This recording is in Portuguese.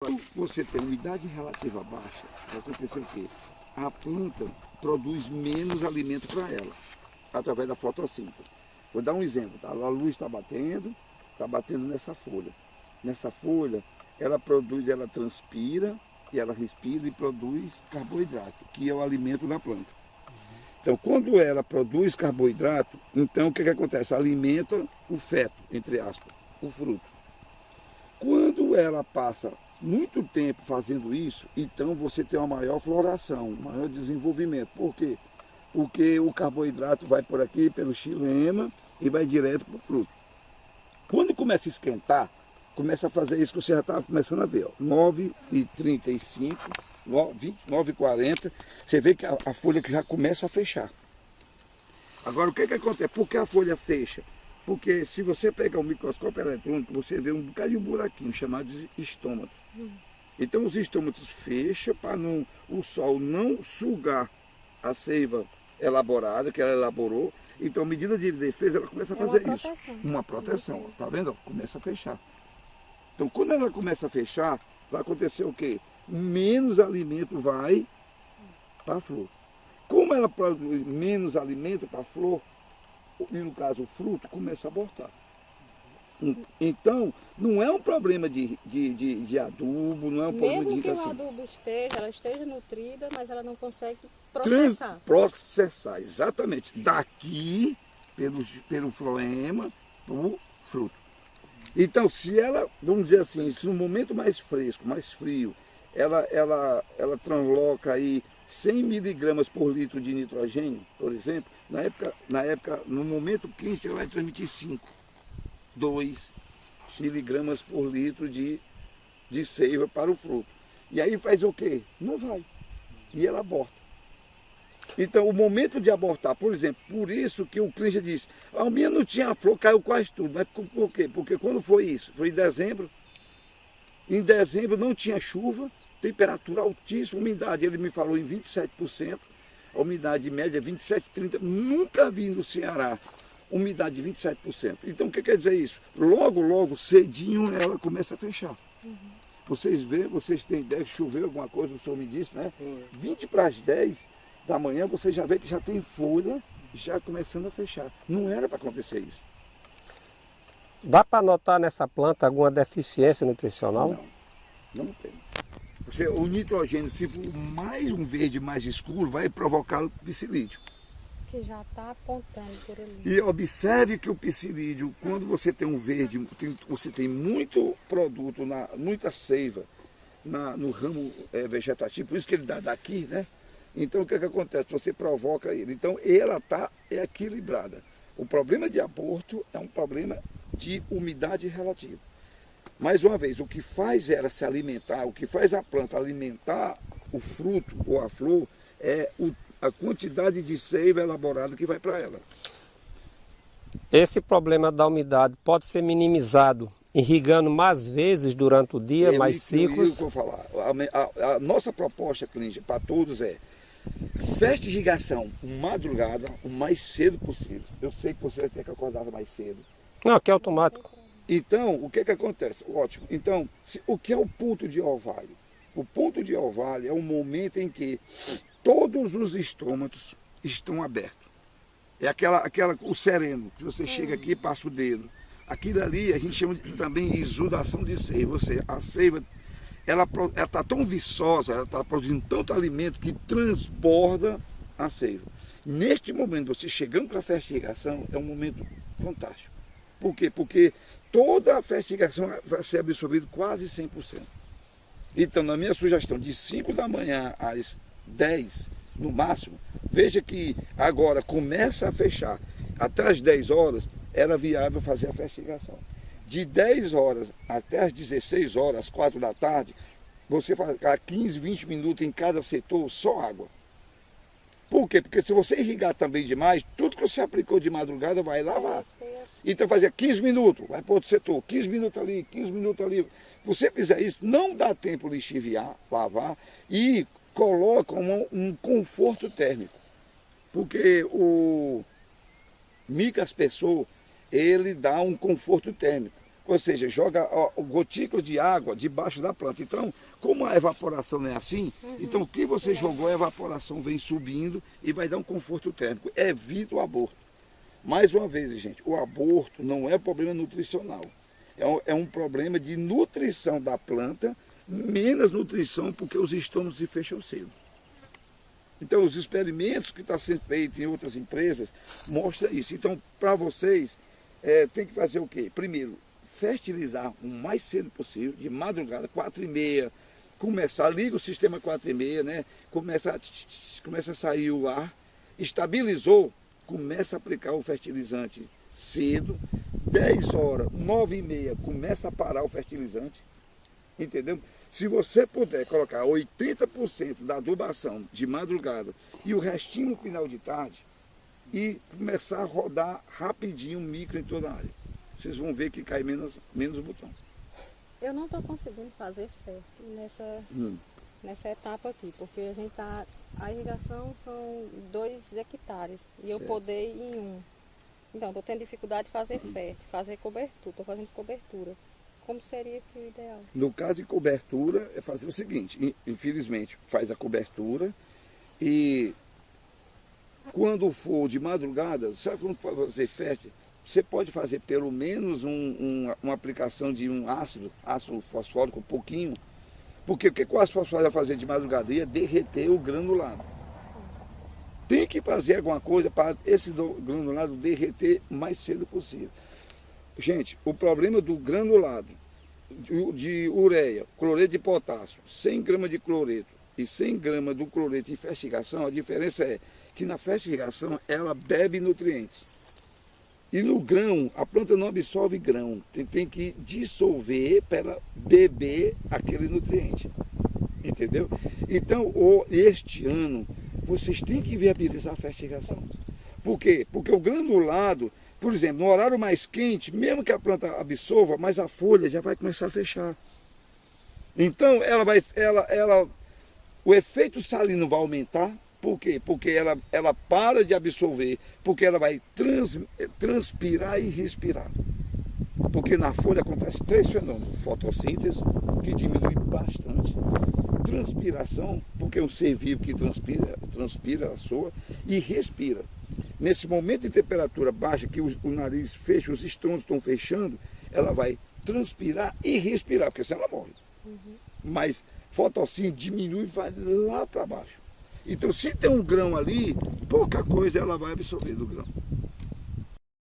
Quando você tem umidade relativa baixa, vai acontecer o quê? A planta produz menos alimento para ela, através da fotossíntese. Vou dar um exemplo, tá? A luz está batendo nessa folha. Nessa folha, ela produz, ela transpira, e ela respira e produz carboidrato, que é o alimento da planta. Então, quando ela produz carboidrato, então o que acontece? Alimenta o feto, entre aspas, o fruto. Quando ela passa muito tempo fazendo isso, então você tem uma maior floração, um maior desenvolvimento. Por quê? Porque o carboidrato vai por aqui, pelo xilema, e vai direto para o fruto. Quando começa a esquentar, começa a fazer isso que você já estava começando a ver. Ó, 9h35, 9h40, você vê que a folha já começa a fechar. Agora, o que acontece? Por que a folha fecha? Porque se você pegar um microscópio eletrônico, você vê um bocado de buraquinho chamado de estômatos. Então os estômatos fecham para o sol não sugar a seiva elaborada, que ela elaborou. Então a medida de defesa, ela começa a fazer isso. Uma proteção. Tá vendo? Começa a fechar. Então quando ela começa a fechar, vai acontecer o quê? Menos alimento vai para a flor. Como ela produz menos alimento para a flor, e no caso o fruto, começa a abortar. Então, não é um problema de adubo, não é um problema de irrigação. Mesmo que o adubo ela esteja nutrida, mas ela não consegue processar. Processar, exatamente. Daqui, pelo floema, para o fruto. Então, se ela, vamos dizer assim, se no momento mais fresco, mais frio, ela transloca aí 100 miligramas por litro de nitrogênio, por exemplo, na época, no momento quente, ela vai transmitir 2 miligramas por litro de seiva para o fruto. E aí faz o quê? Não vai. E ela aborta. Então, o momento de abortar, por exemplo, por isso que o clínico disse, a minha não tinha flor, caiu quase tudo. Mas por quê? Porque quando foi isso? Foi em dezembro. Em dezembro não tinha chuva, temperatura altíssima, umidade, ele me falou em 27%, a umidade média 27, 30%, nunca vi no Ceará umidade de 27%. Então o que quer dizer isso? Logo, cedinho ela começa a fechar. Vocês veem, vocês têm ideia que choveu alguma coisa, o senhor me disse, né? 20 para as 10 da manhã, você já vê que já tem folha já começando a fechar. Não era para acontecer isso. Dá para notar nessa planta alguma deficiência nutricional? Não tem. O nitrogênio, se for mais um verde mais escuro, vai provocar o psilídeo. Que já está apontando por ali. E observe que o psilídeo, quando você tem um verde, você tem muito produto, muita seiva no ramo vegetativo, por isso que ele dá daqui, né? Então o que acontece? Você provoca ele. Então ela está equilibrada. O problema de aborto é um problema de umidade relativa. Mais uma vez, o que faz ela se alimentar, o que faz a planta alimentar o fruto ou a flor é a quantidade de seiva elaborada que vai para ela. Esse problema da umidade pode ser minimizado irrigando mais vezes durante o dia, mais ciclos? Eu vou falar. A nossa proposta clínica para todos é feche irrigação madrugada, o mais cedo possível. Eu sei que você vai ter que acordar mais cedo. Não, aqui é automático. Então, o que acontece? Ótimo. Então, o que é o ponto de orvalho? O ponto de orvalho é o momento em que todos os estômatos estão abertos. É o sereno, que você chega aqui e passa o dedo. Aquilo ali a gente chama também de exudação de seiva. Ou seja, a seiva ela está tão viçosa, ela está produzindo tanto alimento que transborda a seiva. Neste momento, você chegando para a fertigação, é um momento fantástico. Por quê? Porque toda a fertigação vai ser absorvida quase 100%. Então, na minha sugestão, de 5 da manhã às 10, no máximo, veja que agora começa a fechar. Até as 10 horas, era viável fazer a fertigação. De 10 horas até as 16 horas, às 4 da tarde, você faz 15, 20 minutos em cada setor, só água. Por quê? Porque se você irrigar também demais, tudo que você aplicou de madrugada vai lavar. Então fazia 15 minutos, vai para outro setor, 15 minutos ali, 15 minutos ali. Se você fizer isso, não dá tempo de lixiviar, lavar e coloca um conforto térmico. Porque o microaspersor, ele dá um conforto térmico. Ou seja, joga gotículas de água debaixo da planta. Então, como a evaporação não é assim, então o que você jogou, a evaporação vem subindo e vai dar um conforto térmico. Evita o aborto. Mais uma vez, gente, o aborto não é problema nutricional. É um problema de nutrição da planta, menos nutrição porque os estômagos se fecham cedo. Então, os experimentos que estão sendo feitos em outras empresas mostram isso. Então, para vocês, tem que fazer o quê? Primeiro, fertilizar o mais cedo possível, de madrugada, 4h30, liga o sistema 4h30, né? Começa a sair o ar, estabilizou, começa a aplicar o fertilizante cedo, 10 horas, 9h30, começa a parar o fertilizante, entendeu? Se você puder colocar 80% da adubação de madrugada e o restinho no final de tarde, e começar a rodar rapidinho micro em toda a área, vocês vão ver que cai menos botão. Eu não estou conseguindo fazer fértil nessa etapa aqui, porque a irrigação são 2 hectares e eu podei em 1. Então, estou tendo dificuldade de fazer fértil, fazer cobertura, estou fazendo cobertura. Como seria que o ideal? No caso de cobertura, é fazer o seguinte, infelizmente, faz a cobertura e quando for de madrugada, sabe quando fazer fértil? Você pode fazer pelo menos uma aplicação de um ácido fosfórico, um pouquinho, porque o que o ácido fosfórico vai fazer de madrugada? Ia derreter o granulado. Tem que fazer alguma coisa para esse granulado derreter o mais cedo possível. Gente, o problema do granulado de ureia, cloreto de potássio, 100 gramas de cloreto e 100 gramas do cloreto em fertigação, a diferença é que na fertigação ela bebe nutrientes. E no grão, a planta não absorve grão, tem que dissolver para ela beber aquele nutriente, entendeu? Então, este ano, vocês têm que viabilizar a fertigação. Por quê? Porque o granulado, por exemplo, no horário mais quente, mesmo que a planta absorva, mas a folha já vai começar a fechar. Então, o efeito salino vai aumentar. Por quê? Porque ela para de absorver, porque ela vai transpirar e respirar. Porque na folha acontece 3 fenômenos. Fotossíntese, que diminui bastante. Transpiração, porque é um ser vivo que transpira, soa, e respira. Nesse momento de temperatura baixa, que o nariz fecha, os estrônicos estão fechando, ela vai transpirar e respirar, porque senão ela morre. Mas fotossíntese diminui e vai lá para baixo. Então, se tem um grão ali, pouca coisa ela vai absorver do grão.